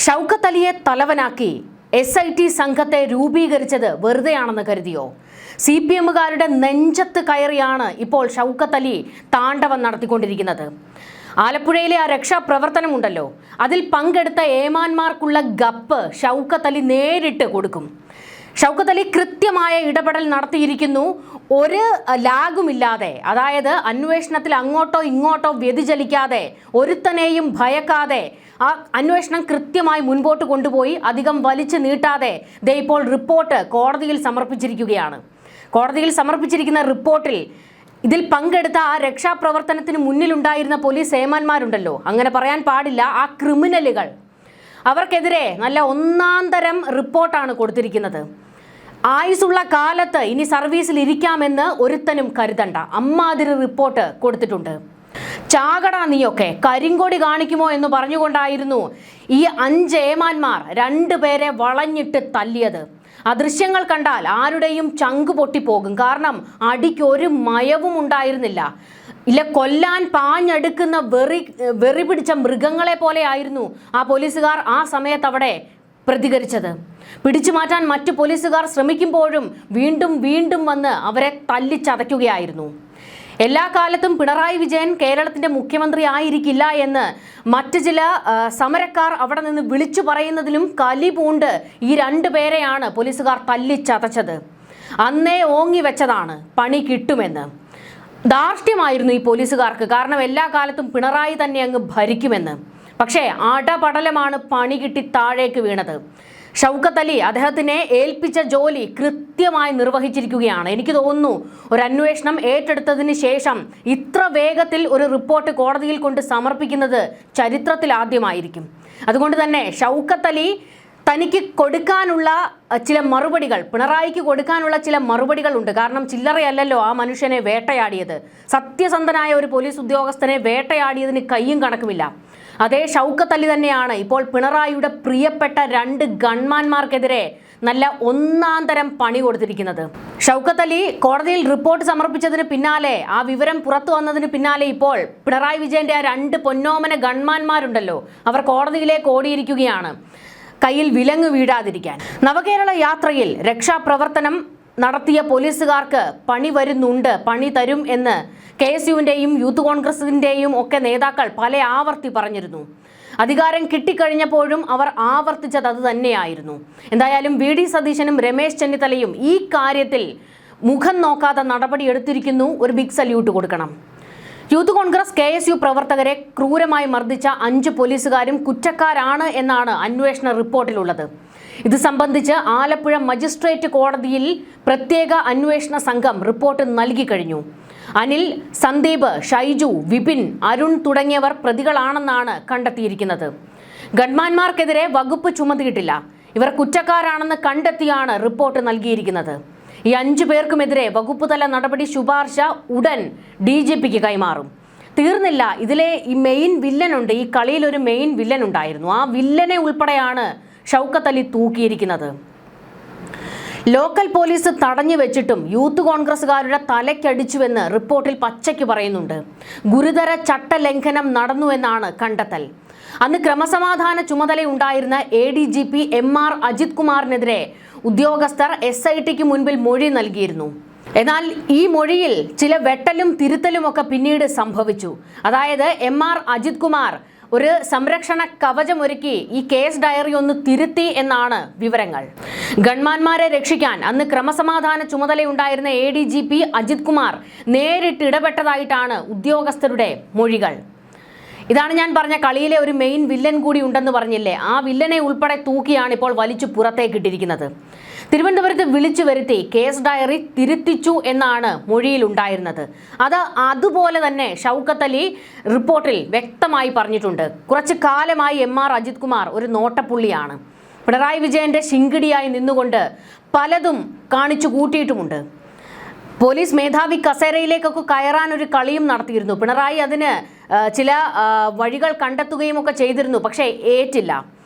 ഷൗക്കത്ത് അലിയെ തലവനാക്കി SIT സംഘത്തെ രൂപീകരിച്ചത് വെറുതെയാണെന്ന് കരുതിയോ? CPMകാരുടെ നെഞ്ചത്ത് കയറിയാണ് ഇപ്പോൾ ഷൗക്കത്ത് അലി താണ്ഡവം നടത്തിക്കൊണ്ടിരിക്കുന്നത്. ആലപ്പുഴയിലെ ആ രക്ഷാപ്രവർത്തനമുണ്ടല്ലോ, അതിൽ പങ്കെടുത്ത ഏമാന്മാർക്കുള്ള ഗപ്പ് ഷൗക്കത്ത് അലി നേരിട്ട് കൊടുക്കും. ഷൗക്കത്ത് അലി കൃത്യമായ ഇടപെടൽ നടത്തിയിരിക്കുന്നു. ഒരു ലാഗുമില്ലാതെ, അതായത് അന്വേഷണത്തിൽ അങ്ങോട്ടോ ഇങ്ങോട്ടോ വ്യതിചലിക്കാതെ, ഒരുത്തനെയും ഭയക്കാതെ ആ അന്വേഷണം കൃത്യമായി മുൻപോട്ട് കൊണ്ടുപോയി അധികം വലിച്ചു നീട്ടാതെ ദേ ഇപ്പോൾ റിപ്പോർട്ട് കോടതിയിൽ സമർപ്പിച്ചിരിക്കുകയാണ്. കോടതിയിൽ സമർപ്പിച്ചിരിക്കുന്ന റിപ്പോർട്ടിൽ ഇതിൽ പങ്കെടുത്ത ആ രക്ഷാപ്രവർത്തനത്തിന് മുന്നിലുണ്ടായിരുന്ന പോലീസ് ഏമാന്മാരുണ്ടല്ലോ, അങ്ങനെ പറയാൻ പാടില്ല, ആ ക്രിമിനലുകൾ, അവർക്കെതിരെ നല്ല ഒന്നാന്തരം റിപ്പോർട്ടാണ് കൊടുത്തിരിക്കുന്നത്. ആയുസുള്ള കാലത്ത് ഇനി സർവീസിൽ ഇരിക്കാമെന്ന് ഒരുത്തനും കരുതണ്ട, അമ്മാതിരി റിപ്പോർട്ട് കൊടുത്തിട്ടുണ്ട്. ചാകടാ നീയൊക്കെ, കരിങ്കൊടി കാണിക്കുമോ എന്ന് പറഞ്ഞുകൊണ്ടായിരുന്നു ഈ 5 ഏമാന്മാർ 2 പേരെ വളഞ്ഞിട്ട് തല്ലിയത്. ആ ദൃശ്യങ്ങൾ കണ്ടാൽ ആരുടെയും ചങ്ക് പൊട്ടിപ്പോകും. കാരണം അടിക്ക് ഒരു മയവും ഉണ്ടായിരുന്നില്ല. ഇല്ല, കൊല്ലാൻ പാഞ്ഞെടുക്കുന്ന വെറി പിടിച്ച മൃഗങ്ങളെ പോലെ ആയിരുന്നു ആ പോലീസുകാർ ആ സമയത്ത് അവിടെ പ്രതികരിച്ചത്. പിടിച്ചു മാറ്റാൻ മറ്റു പോലീസുകാർ ശ്രമിക്കുമ്പോഴും വീണ്ടും വീണ്ടും വന്ന് അവരെ തല്ലിച്ചതയ്ക്കുകയായിരുന്നു. എല്ലാ കാലത്തും പിണറായി വിജയൻ കേരളത്തിന്റെ മുഖ്യമന്ത്രി ആയിരിക്കില്ല എന്ന് മറ്റു ചില സമരക്കാർ അവിടെ നിന്ന് വിളിച്ചു പറയുന്നതിലും കലി പൂണ്ട് ഈ 2 പേരെയാണ് പോലീസുകാർ തല്ലിച്ചതച്ചത്. അന്നേ ഓങ്ങി വെച്ചതാണ് പണി കിട്ടുമെന്ന്. ധാർഷ്ട്യമായിരുന്നു ഈ പോലീസുകാർക്ക്, കാരണം എല്ലാ കാലത്തും പിണറായി തന്നെ അങ്ങ് ഭരിക്കുമെന്ന്. പക്ഷേ അടപടലമാണ് പണി കിട്ടി താഴേക്ക് വീണത്. ഷൗക്കത്ത് അലി അദ്ദേഹത്തിനെ ഏൽപ്പിച്ച ജോലി കൃത്യമായി നിർവഹിച്ചിരിക്കുകയാണ്. എനിക്ക് തോന്നുന്നു ഒരു അന്വേഷണം ഏറ്റെടുത്തതിന് ശേഷം ഇത്ര വേഗത്തിൽ ഒരു റിപ്പോർട്ട് കോടതിയിൽ കൊണ്ട് സമർപ്പിക്കുന്നത് ചരിത്രത്തിൽ ആദ്യമായിരിക്കും. അതുകൊണ്ട് തന്നെ ഷൗക്കത്ത് അലി തനിക്ക് കൊടുക്കാനുള്ള ചില മറുപടികൾ, പിണറായിക്ക് കൊടുക്കാനുള്ള ചില മറുപടികൾ ഉണ്ട്. കാരണം ചില്ലറയല്ലല്ലോ ആ മനുഷ്യനെ വേട്ടയാടിയത്. സത്യസന്ധനായ ഒരു പോലീസ് ഉദ്യോഗസ്ഥനെ വേട്ടയാടിയതിന് കയ്യും കണക്കുമില്ല. അതേ ഷൗക്കത്ത് അലി തന്നെയാണ് ഇപ്പോൾ പിണറായിയുടെ പ്രിയപ്പെട്ട 2 ഗൺമാന്മാർക്കെതിരെ നല്ല ഒന്നാന്തരം പണി കൊടുത്തിരിക്കുന്നത്. ഷൗക്കത്ത് അലി കോടതിയിൽ റിപ്പോർട്ട് സമർപ്പിച്ചതിന് പിന്നാലെ, ആ വിവരം പുറത്തു വന്നതിന് പിന്നാലെ ഇപ്പോൾ പിണറായി വിജയന്റെ ആ 2 പൊന്നോമന ഗൺമാന്മാരുണ്ടല്ലോ, അവർ കോടതിയിലേക്ക് ഓടിയിരിക്കുകയാണ്, കയ്യിൽ വിലങ്ങ് വീഴാതിരിക്കാൻ. നവകേരള യാത്രയിൽ രക്ഷാപ്രവർത്തനം നടത്തിയ പോലീസുകാർക്ക് പണി വരുന്നുണ്ട്, പണി തരും എന്ന് KSUവിൻ്റെയും യൂത്ത് കോൺഗ്രസിൻ്റെയും ഒക്കെ നേതാക്കൾ പല ആവർത്തി പറഞ്ഞിരുന്നു. അധികാരം കിട്ടിക്കഴിഞ്ഞപ്പോഴും അവർ ആവർത്തിച്ചത് അത് തന്നെയായിരുന്നു. എന്തായാലും VD സതീശനും രമേശ് ചെന്നിത്തലയും ഈ കാര്യത്തിൽ മുഖം നോക്കാതെ നടപടി എടുത്തിരിക്കുന്നു. ഒരു ബിഗ് സല്യൂട്ട് കൊടുക്കണം. യൂത്ത് കോൺഗ്രസ് KSU പ്രവർത്തകരെ ക്രൂരമായി മർദ്ദിച്ച 5 പോലീസുകാരും കുറ്റക്കാരാണ് എന്നാണ് അന്വേഷണ റിപ്പോർട്ടിലുള്ളത്. ഇത് സംബന്ധിച്ച് ആലപ്പുഴ മജിസ്ട്രേറ്റ് കോടതിയിൽ പ്രത്യേക അന്വേഷണ സംഘം റിപ്പോർട്ട് നൽകി കഴിഞ്ഞു. അനിൽ, സന്ദീപ്, ഷൈജു, വിപിൻ, അരുൺ തുടങ്ങിയവർ പ്രതികളാണെന്നാണ് കണ്ടെത്തിയിരിക്കുന്നത്. ഗൺമാന്മാർക്കെതിരെ വകുപ്പ് ചുമത്തിയിട്ടില്ല. ഇവർ കുറ്റക്കാരാണെന്ന് കണ്ടെത്തിയാണ് റിപ്പോർട്ട് നൽകിയിരിക്കുന്നത്. ഈ 5 പേർക്കുമെതിരെ വകുപ്പ് തല നടപടി ശുപാർശ ഉടൻ DGPക്ക് കൈമാറും. തീർന്നില്ല, ഇതിലെ ഈ മെയിൻ വില്ലനുണ്ട്, ഈ കളിയിൽ ഒരു മെയിൻ വില്ലൻ ഉണ്ടായിരുന്നു. ആ വില്ലനെ ഉൾപ്പെടെയാണ് ഷൗക്കത്ത് അലി തൂക്കിയിരിക്കുന്നത്. ലോക്കൽ പോലീസ് തടഞ്ഞു വെച്ചിട്ടും യൂത്ത് കോൺഗ്രസുകാരുടെ തലയ്ക്കടിച്ചുവെന്ന് റിപ്പോർട്ടിൽ പച്ചയ്ക്ക് പറയുന്നുണ്ട്. ഗുരുതര ചട്ടലംഘനം നടന്നുവെന്നാണ് കണ്ടെത്തൽ. അന്ന് ക്രമസമാധാന ചുമതലയുണ്ടായിരുന്ന ADGP MR അജിത് കുമാറിനെതിരെ ഉദ്യോഗസ്ഥർ SITക്ക് മുൻപിൽ മൊഴി നൽകിയിരുന്നു. എന്നാൽ ഈ മൊഴിയിൽ ചില വെട്ടലും തിരുത്തലും ഒക്കെ പിന്നീട് സംഭവിച്ചു. അതായത് MR അജിത് കുമാർ ഒരു സംരക്ഷണ കവചമൊരുക്കി ഈ കേസ് ഡയറി ഒന്ന് തിരുത്തി എന്നാണ് വിവരങ്ങൾ. ഗൺമാന്മാരെ രക്ഷിക്കാൻ അന്ന് ക്രമസമാധാന ചുമതലയുണ്ടായിരുന്ന ADGP അജിത് കുമാർ നേരിട്ട് ഇടപെട്ടതായിട്ടാണ് ഉദ്യോഗസ്ഥരുടെ മൊഴികൾ. ഇതാണ് ഞാൻ പറഞ്ഞ കളിയിലെ ഒരു മെയിൻ വില്ലൻ കൂടി ഉണ്ടെന്ന് പറഞ്ഞില്ലേ, ആ വില്ലനെ ഉൾപ്പെടെ തൂക്കിയാണ് ഇപ്പോൾ വലിച്ചു പുറത്തേക്കിട്ടിരിക്കുന്നത്. തിരുവനന്തപുരത്ത് വിളിച്ചു വരുത്തി കേസ് ഡയറി തിരുത്തിച്ചു എന്നാണ് മൊഴിയിലുണ്ടായിരുന്നത്. അതുപോലെ തന്നെ ഷൗക്കത്ത് അലി റിപ്പോർട്ടിൽ വ്യക്തമായി പറഞ്ഞിട്ടുണ്ട്. കുറച്ചു കാലമായി MR അജിത് കുമാർ ഒരു നോട്ടപ്പുള്ളിയാണ്. പിണറായി വിജയന്റെ ശിങ്കിടിയായി നിന്നുകൊണ്ട് പലതും കാണിച്ചു കൂട്ടിയിട്ടുമുണ്ട്. പോലീസ് മേധാവി കസേരയിലേക്കൊക്കെ കയറാൻ ഒരു കളിയും നടത്തിയിരുന്നു. പിണറായി അതിന് ചില വഴികൾ കണ്ടെത്തുകയും ഒക്കെ ചെയ്തിരുന്നു, പക്ഷേ ഏറ്റില്ല.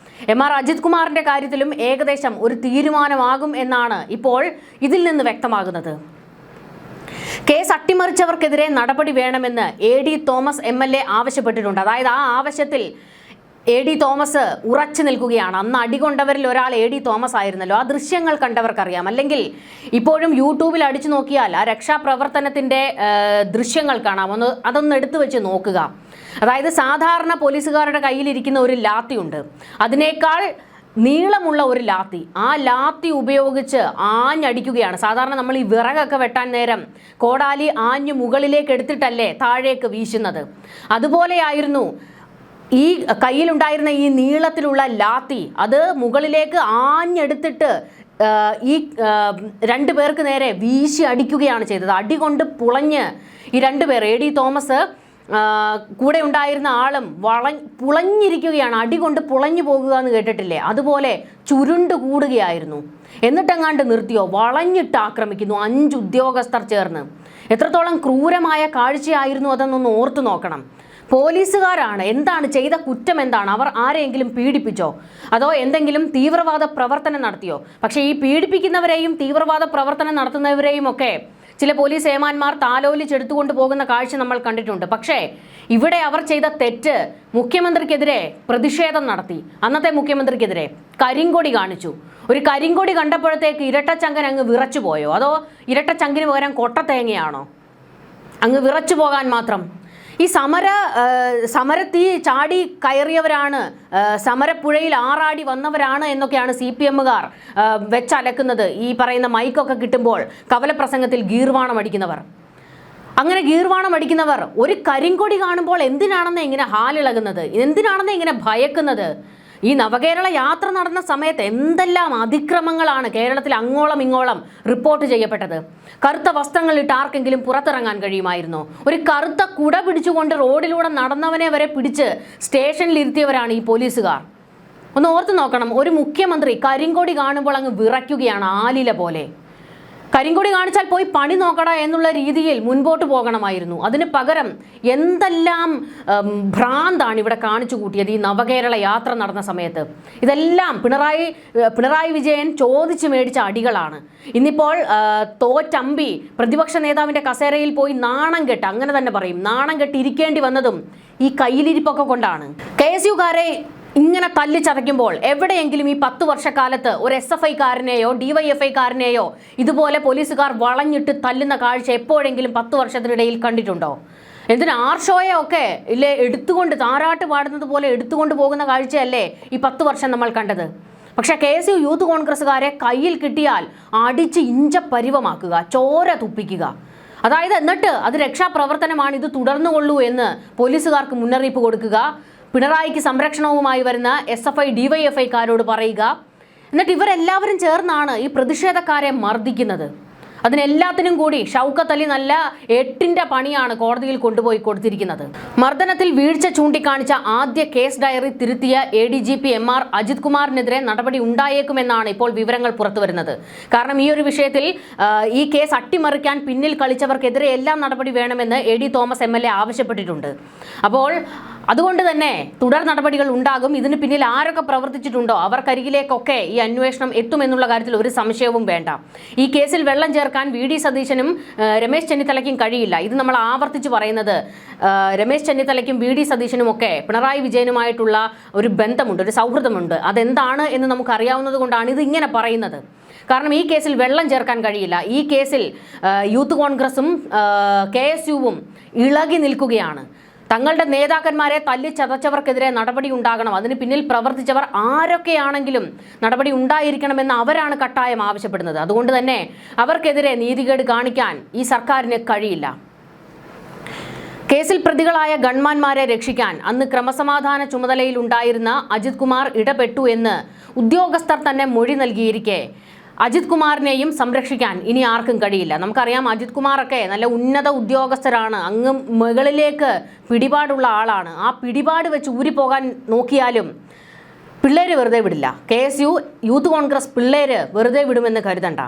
MR അജിത് കുമാറിന്റെ കാര്യത്തിലും ഏകദേശം ഒരു തീരുമാനമാകും എന്നാണ് ഇപ്പോൾ ഇതിൽ നിന്ന് വ്യക്തമാകുന്നത്. കേസ് അട്ടിമറിച്ചവർക്കെതിരെ നടപടി വേണമെന്ന് AD തോമസ് MLA ആവശ്യപ്പെട്ടിട്ടുണ്ട്. അതായത് ആ ആവശ്യത്തിൽ എ.ഡി. തോമസ് ഉറച്ചു നിൽക്കുകയാണ്. അന്ന് അടികൊണ്ടവരിൽ ഒരാൾ എ.ഡി. തോമസ് ആയിരുന്നല്ലോ. ആ ദൃശ്യങ്ങൾ കണ്ടവർക്കറിയാം. അല്ലെങ്കിൽ ഇപ്പോഴും യൂട്യൂബിൽ അടിച്ചു നോക്കിയാൽ ആ രക്ഷാപ്രവർത്തനത്തിൻ്റെ ദൃശ്യങ്ങൾ കാണാം. അതൊന്ന് എടുത്തു വെച്ച് നോക്കുക. അതായത് സാധാരണ പോലീസുകാരുടെ കയ്യിലിരിക്കുന്ന ഒരു ലാത്തിയുണ്ട്, അതിനേക്കാൾ നീളമുള്ള ഒരു ലാത്തി. ആ ലാത്തി ഉപയോഗിച്ച് ആഞ്ഞടിക്കുകയാണ്. സാധാരണ നമ്മൾ ഈ വിറകൊക്കെ വെട്ടാൻ നേരം കോടാലി ആഞ്ഞു മുകളിലേക്ക് എടുത്തിട്ടല്ലേ താഴേക്ക് വീശുന്നത്. അതുപോലെയായിരുന്നു ഈ കയ്യിലുണ്ടായിരുന്ന ഈ നീളത്തിലുള്ള ലാത്തി. അത് മുകളിലേക്ക് ആഞ്ഞെടുത്തിട്ട് ഈ രണ്ടു പേർക്ക് നേരെ വീശി അടിക്കുകയാണ് ചെയ്തത്. അടികൊണ്ട് പുളഞ്ഞ് ഈ രണ്ടുപേർ, എ.ഡി. തോമസ് കൂടെ ഉണ്ടായിരുന്ന ആളും പുളഞ്ഞിരിക്കുകയാണ്. അടികൊണ്ട് പുളഞ്ഞു പോകുക എന്ന് കേട്ടിട്ടില്ലേ? അതുപോലെ ചുരുണ്ടു കൂടുകയായിരുന്നു. എന്നിട്ടെങ്ങാണ്ട് നിർത്തിയോ? വളഞ്ഞിട്ട് ആക്രമിക്കുന്നു 5 ഉദ്യോഗസ്ഥർ ചേർന്ന്. എത്രത്തോളം ക്രൂരമായ കാഴ്ചയായിരുന്നു അതെന്നൊന്ന് ഓർത്തു നോക്കണം. പോലീസുകാരാണ്. എന്താണ് ചെയ്ത കുറ്റം? എന്താണ്? അവർ ആരെയെങ്കിലും പീഡിപ്പിച്ചോ? അതോ എന്തെങ്കിലും തീവ്രവാദ പ്രവർത്തനം നടത്തിയോ? പക്ഷേ ഈ പീഡിപ്പിക്കുന്നവരെയും തീവ്രവാദ പ്രവർത്തനം നടത്തുന്നവരെയും ഒക്കെ ചില പോലീസ് ഏമാന്മാർ താലോലിച്ചെടുത്തുകൊണ്ട് പോകുന്ന കാഴ്ച നമ്മൾ കണ്ടിട്ടുണ്ട്. പക്ഷേ ഇവിടെ അവർ ചെയ്ത തെറ്റ്, മുഖ്യമന്ത്രിക്കെതിരെ പ്രതിഷേധം നടത്തി. അന്നത്തെ മുഖ്യമന്ത്രിക്കെതിരെ കരിങ്കൊടി കാണിച്ചു. ഒരു കരിങ്കൊടി കണ്ടപ്പോഴത്തേക്ക് ഇരട്ടച്ചങ്കൻ അങ്ങ് വിറച്ചു പോയോ? അതോ ഇരട്ടച്ചങ്കിന് പകരം കൊട്ടത്തേങ്ങയാണോ അങ്ങ് വിറച്ചു പോകാൻ മാത്രം? ഈ സമരത്തീ ചാടി കയറിയവരാണ്, സമരപ്പുഴയിൽ ആറാടി വന്നവരാണ് എന്നൊക്കെയാണ് CPM-കാർ വെച്ചലക്കുന്നത്. ഈ പറയുന്ന മൈക്കൊക്കെ കിട്ടുമ്പോൾ കവലപ്രസംഗത്തിൽ ഗീർവാണം അടിക്കുന്നവർ. അങ്ങനെ ഗീർവാണം അടിക്കുന്നവർ ഒരു കരിങ്കൊടി കാണുമ്പോൾ എന്തിനാണെന്ന് ഇങ്ങനെ ഹാലിളകുന്നത്? എന്തിനാണെന്ന് ഇങ്ങനെ ഭയക്കുന്നത്? ഈ നവകേരള യാത്ര നടന്ന സമയത്ത് എന്തെല്ലാം അതിക്രമങ്ങളാണ് കേരളത്തിൽ അങ്ങോളം ഇങ്ങോളം റിപ്പോർട്ട് ചെയ്യപ്പെട്ടത്. കറുത്ത വസ്ത്രങ്ങളിട്ട് ആർക്കെങ്കിലും പുറത്തിറങ്ങാൻ കഴിയുമായിരുന്നോ? ഒരു കറുത്ത കുട പിടിച്ചുകൊണ്ട് റോഡിലൂടെ നടന്നവനെ വരെ പിടിച്ച് സ്റ്റേഷനിൽ ഇരുത്തിയവരാണ് ഈ പോലീസുകാർ. ഒന്ന് ഓർത്ത് നോക്കണം. ഒരു മുഖ്യമന്ത്രി കരിങ്കൊടി കാണുമ്പോൾ അങ്ങ് വിറയ്ക്കുകയാണ് ആലില പോലെ. കരിങ്കൊടി കാണിച്ചാൽ പോയി പണി നോക്കട എന്നുള്ള രീതിയിൽ മുൻപോട്ട് പോകണമായിരുന്നു. അതിന് പകരം എന്തെല്ലാം ഭ്രാന്താണ് ഇവിടെ കാണിച്ചു കൂട്ടിയത് ഈ നവകേരള യാത്ര നടന്ന സമയത്ത്. ഇതെല്ലാം പിണറായി വിജയൻ ചോദിച്ചു മേടിച്ച അടികളാണ്. ഇന്നിപ്പോൾ തോറ്റമ്പി പ്രതിപക്ഷ നേതാവിൻ്റെ കസേരയിൽ പോയി നാണം കെട്ട്, അങ്ങനെ തന്നെ പറയും, നാണം കെട്ട് ഇരിക്കേണ്ടി വന്നതും ഈ കയ്യിലിരിപ്പൊക്കെ കൊണ്ടാണ്. KSUകാരെ ഇങ്ങനെ തല്ലിച്ചതയ്ക്കുമ്പോൾ എവിടെയെങ്കിലും ഈ 10 വർഷക്കാലത്ത് ഒരു SFI-കാരനെയോ DYFI-കാരനെയോ ഇതുപോലെ പോലീസുകാർ വളഞ്ഞിട്ട് തല്ലുന്ന കാഴ്ച എപ്പോഴെങ്കിലും 10 വർഷത്തിനിടയിൽ കണ്ടിട്ടുണ്ടോ? എന്തിനാ ആർഷോയെ ഒക്കെ ഇല്ലേ എടുത്തുകൊണ്ട് താരാട്ട് പാടുന്നത് പോലെ എടുത്തുകൊണ്ട് പോകുന്ന കാഴ്ചയല്ലേ ഈ 10 വർഷം നമ്മൾ കണ്ടത്? പക്ഷേ KSU യൂത്ത് കോൺഗ്രസ്സുകാരെ കയ്യിൽ കിട്ടിയാൽ അടിച്ച് ഇഞ്ചപ്പരിവമാക്കുക, ചോര തുപ്പിക്കുക. അതായത് എന്നിട്ട് അത് രക്ഷാപ്രവർത്തനമാണ്, ഇത് തുടർന്നുകൊള്ളൂ എന്ന് പോലീസുകാർക്ക് മുന്നറിയിപ്പ് കൊടുക്കുക. പിണറായിക്ക് സംരക്ഷണവുമായി വരുന്ന SFI DYFI-കാരോട് പറയുക. എന്നിട്ട് ഇവരെല്ലാവരും ചേർന്നാണ് ഈ പ്രതിഷേധക്കാരെ മർദ്ദിക്കുന്നത്. അതിനെല്ലാത്തിനും കൂടി ഷൗക്കത്ത് അലി നല്ല 8ന്റെ പണിയാണ് കോടതിയിൽ കൊണ്ടുപോയി കൊടുത്തിരിക്കുന്നത്. മർദ്ദനത്തിൽ വീഴ്ച ചൂണ്ടിക്കാണിച്ച ആദ്യ കേസ് ഡയറി തിരുത്തിയ ADGP MR അജിത് കുമാറിനെതിരെ നടപടി ഉണ്ടായേക്കുമെന്നാണ് ഇപ്പോൾ വിവരങ്ങൾ പുറത്തുവരുന്നത്. കാരണം ഈ ഒരു വിഷയത്തിൽ ഈ കേസ് അട്ടിമറിക്കാൻ പിന്നിൽ കളിച്ചവർക്കെതിരെ എല്ലാം നടപടി വേണമെന്ന് A.D. തോമസ് MLA ആവശ്യപ്പെട്ടിട്ടുണ്ട്. അപ്പോൾ അതുകൊണ്ട് തന്നെ തുടർ നടപടികൾ ഉണ്ടാകും. ഇതിന് പിന്നിൽ ആരൊക്കെ പ്രവർത്തിച്ചിട്ടുണ്ടോ അവർക്കരികിലേക്കൊക്കെ ഈ അന്വേഷണം എത്തുമെന്നുള്ള കാര്യത്തിൽ ഒരു സംശയവും വേണ്ട. ഈ കേസിൽ വെള്ളം ചേർക്കാൻ VD സതീശനും രമേശ് ചെന്നിത്തലയ്ക്കും കഴിയില്ല. ഇത് നമ്മൾ ആവർത്തിച്ച് പറയുന്നത്. രമേശ് ചെന്നിത്തലയ്ക്കും VD സതീശനും ഒക്കെ പിണറായി വിജയനുമായിട്ടുള്ള ഒരു ബന്ധമുണ്ട്, ഒരു സൗഹൃദമുണ്ട്. അതെന്താണ് എന്ന് നമുക്കറിയാവുന്നത് കൊണ്ടാണ് ഇത് ഇങ്ങനെ പറയുന്നത്. കാരണം ഈ കേസിൽ വെള്ളം ചേർക്കാൻ കഴിയില്ല. ഈ കേസിൽ യൂത്ത് കോൺഗ്രസും KSUവും ഇളകി നിൽക്കുകയാണ്. തങ്ങളുടെ നേതാക്കന്മാരെ തല്ലിച്ചതച്ചവർക്കെതിരെ നടപടി ഉണ്ടാകണം. അതിന് പിന്നിൽ പ്രവർത്തിച്ചവർ ആരൊക്കെയാണെങ്കിലും നടപടി ഉണ്ടായിരിക്കണമെന്ന് അവരാണ് കട്ടായം ആവശ്യപ്പെടുന്നത്. അതുകൊണ്ട് തന്നെ അവർക്കെതിരെ നീതികേട് കാണിക്കാൻ ഈ സർക്കാരിന് കഴിയില്ല. കേസിൽ പ്രതികളായ ഗൺമാന്മാരെ രക്ഷിക്കാൻ അന്ന് ക്രമസമാധാന ചുമതലയിൽ ഉണ്ടായിരുന്ന അജിത് കുമാർ ഇടപെട്ടു എന്ന് ഉദ്യോഗസ്ഥർ തന്നെ മൊഴി നൽകിയിരിക്കെ അജിത് കുമാറിനെയും സംരക്ഷിക്കാൻ ഇനി ആർക്കും കഴിയില്ല. നമുക്കറിയാം അജിത് കുമാറൊക്കെ നല്ല ഉന്നത ഉദ്യോഗസ്ഥരാണ്, അങ്ങ് മുകളിലേക്ക് പിടിപാടുള്ള ആളാണ്. ആ പിടിപാട് വെച്ച് ഊരിപ്പോകാൻ നോക്കിയാലും പിള്ളേര് വെറുതെ വിടില്ല. KSU യൂത്ത് കോൺഗ്രസ് പിള്ളേര് വെറുതെ വിടുമെന്ന് കരുതണ്ട.